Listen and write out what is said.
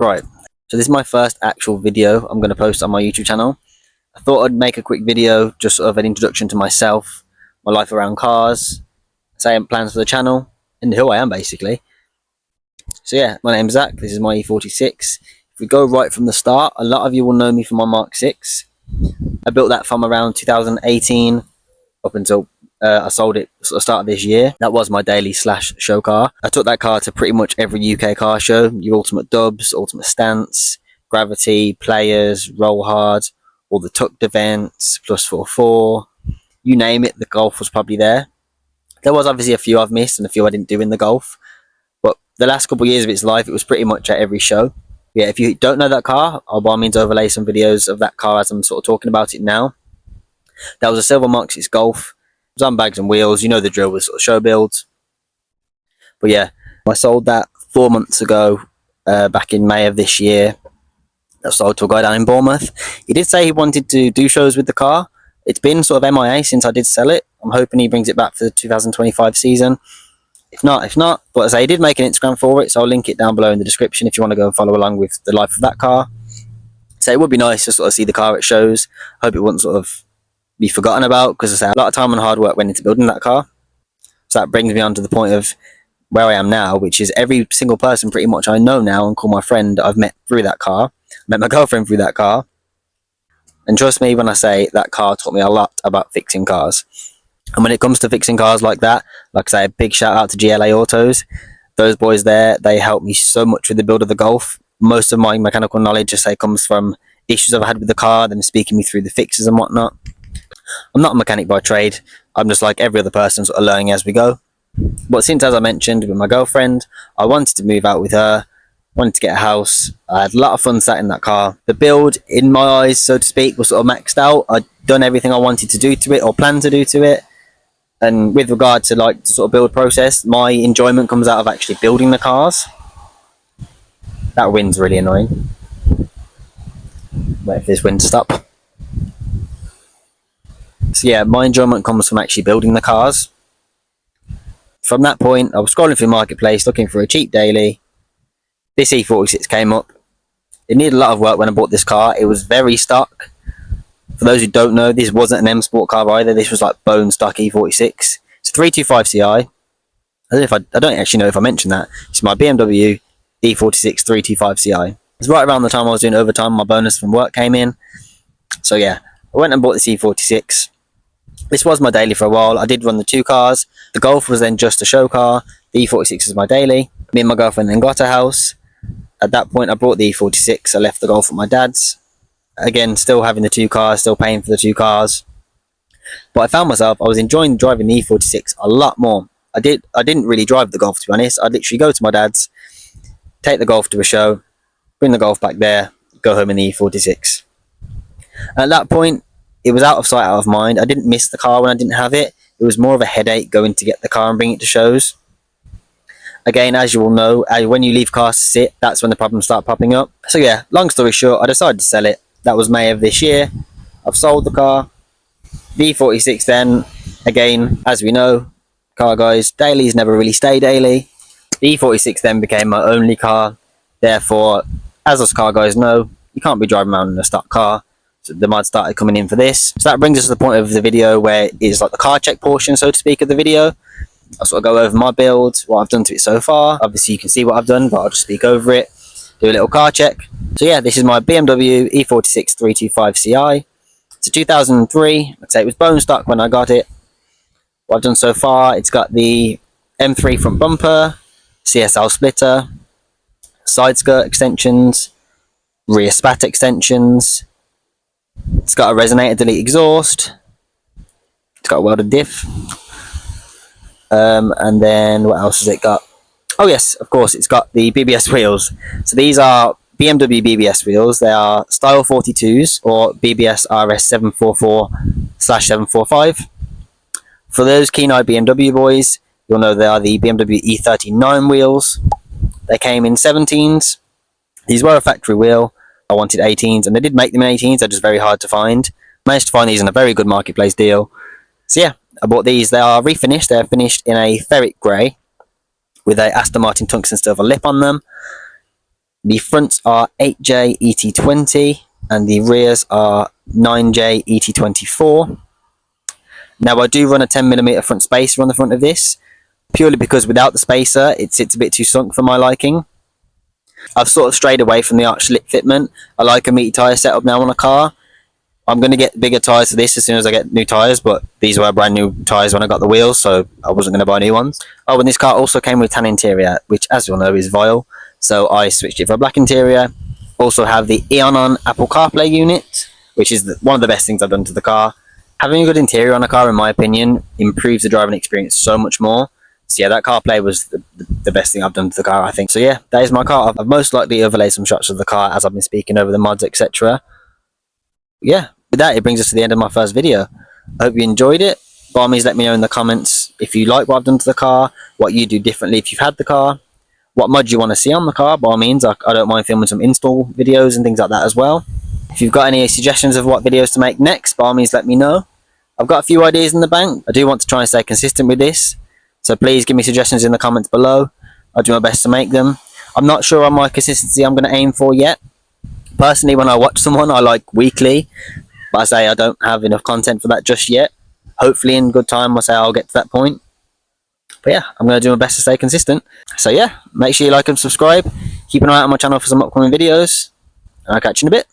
Right, so this is my first actual video I'm going to post on my YouTube channel. I thought I'd make a quick video, just sort of an introduction to myself, my life around cars, say plans for the channel, and who I am basically. So yeah, my name's Zach, this is my E46. If we go right from the start, a lot of you will know me from my Mark 6. I built that from around 2018 up until I sold it at the start of this year. That was my daily / show car. I took that car to pretty much every UK car show. Your Ultimate Dubs, Ultimate Stance, Gravity, Players, Roll Hard, all the tucked events, Plus 44, you name it, the Golf was probably there. There was obviously a few I've missed and a few I didn't do in the Golf, but the last couple of years of its life, it was pretty much at every show. Yeah, if you don't know that car, I'll by all means overlay some videos of that car as I'm sort of talking about it now. That was a silver Mark 6 Golf. It was on bags and wheels, you know the drill with sort of show builds. But yeah, I sold that 4 months ago, back in May of this year. I sold to a guy down in Bournemouth. He did say he wanted to do shows with the car. It's been sort of MIA since I did sell it. I'm hoping he brings it back for the 2025 season. If not, but as I say, he did make an Instagram for it, so I'll link it down below in the description if you want to go and follow along with the life of that car. So it would be nice to sort of see the car at shows. I hope it wouldn't sort of be forgotten about, because I say a lot of time and hard work went into building that car. So that brings me on to the point of where I am now, which is every single person pretty much I know now and call my friend I've met through that car. Met my girlfriend through that car. And trust me when I say that car taught me a lot about fixing cars. And when it comes to fixing cars like that, like I say, a big shout out to GLA Autos. Those boys there, they helped me so much with the build of the Golf. Most of my mechanical knowledge, I say, comes from issues I've had with the car, them speaking me through the fixes and whatnot. I'm not a mechanic by trade. I'm just like every other person, sort of learning as we go. But since, as I mentioned, with my girlfriend, I wanted to move out with her, wanted to get a house. I had a lot of fun sat in that car. The build, in my eyes, so to speak, was sort of maxed out. I'd done everything I wanted to do to it or planned to do to it. And with regard to like the sort of build process, my enjoyment comes out of actually building the cars. That wind's really annoying. Wait for this wind to stop. So yeah, my enjoyment comes from actually building the cars. From that point, I was scrolling through Marketplace looking for a cheap daily. This E46 came up. It needed a lot of work when I bought this car. It was very stock. For those who don't know, this wasn't an M Sport car either. This was like bone stock E46. It's a 325 Ci. I don't actually know if I mentioned that. It's my BMW E46 325 Ci. It's right around the time I was doing overtime. My bonus from work came in. So yeah, I went and bought this E46. This was my daily for a while. I did run the two cars. The Golf was then just a show car. The E46 was my daily. Me and my girlfriend then got a house. At that point, I bought the E46. I left the Golf at my dad's. Again, still having the two cars, still paying for the two cars. But I found myself, I was enjoying driving the E46 a lot more. I didn't really drive the Golf, to be honest. I'd literally go to my dad's, take the Golf to a show, bring the Golf back there, go home in the E46. At that point, it was out of sight, out of mind. I didn't miss the car when I didn't have it. It was more of a headache going to get the car and bring it to shows. Again, as you all know, when you leave cars to sit, that's when the problems start popping up. So yeah, long story short, I decided to sell it. That was May of this year. I've sold the car. The E46 then, again, as we know, car guys, dailies never really stay daily. The E46 then became my only car. Therefore, as us car guys know, you can't be driving around in a stock car. So the mod started coming in for this. So that brings us to the point of the video where it is like the car check portion, so to speak, of the video. I'll sort of go over my build, what I've done to it so far. Obviously you can see what I've done, but I'll just speak over it, do a little car check. So yeah, this is my BMW E46 325 Ci. It's a 2003. I'd say it was bone stock when I got it. What I've done so far, it's got the M3 front bumper, CSL splitter, side skirt extensions, rear spat extensions. It's got a resonator delete exhaust. It's got a welded diff. And then what else has it got? Oh yes, of course, it's got the BBS wheels. So these are BMW BBS wheels. They are Style 42s or BBS RS 744/745. For those keen-eyed BMW boys, you'll know they are the BMW E39 wheels. They came in 17s. These were a factory wheel. I wanted 18s, and they did make them in 18s. They're just very hard to find. Managed to find these in a very good marketplace deal. So yeah, I bought these. They are refinished. They're finished in a ferret grey with a Aston Martin tungsten silver lip on them. The fronts are 8J ET20 and the rears are 9J ET24. Now I do run a 10mm front spacer on the front of this, purely because without the spacer it sits a bit too sunk for my liking. I've sort of strayed away from the arch slip fitment. I like a meaty tyre setup now on a car. I'm going to get bigger tyres for this as soon as I get new tyres, but these were brand new tyres when I got the wheels, so I wasn't going to buy new ones. Oh, and this car also came with tan interior, which as you'll know is vile, so I switched it for a black interior. Also have the Eonon Apple CarPlay unit, which is one of the best things I've done to the car. Having a good interior on a car, in my opinion, improves the driving experience so much more. So yeah, that CarPlay was the best thing I've done to the car, I think. So yeah, that is my car. I've most likely overlaid some shots of the car as I've been speaking over the mods, etc. Yeah, with that, it brings us to the end of my first video. I hope you enjoyed it. By all means, let me know in the comments if you like what I've done to the car, what you do differently if you've had the car, what mods you want to see on the car. By all means, I don't mind filming some install videos and things like that as well. If you've got any suggestions of what videos to make next, by all means, let me know. I've got a few ideas in the bank. I do want to try and stay consistent with this, so please give me suggestions in the comments below. I'll do my best to make them. I'm not sure on my consistency I'm going to aim for yet. Personally, when I watch someone, I like weekly, but I say I don't have enough content for that just yet. Hopefully in good time, I'll say I'll get to that point. But yeah, I'm going to do my best to stay consistent. So yeah, make sure you like and subscribe. Keep an eye out on my channel for some upcoming videos, and I'll catch you in a bit.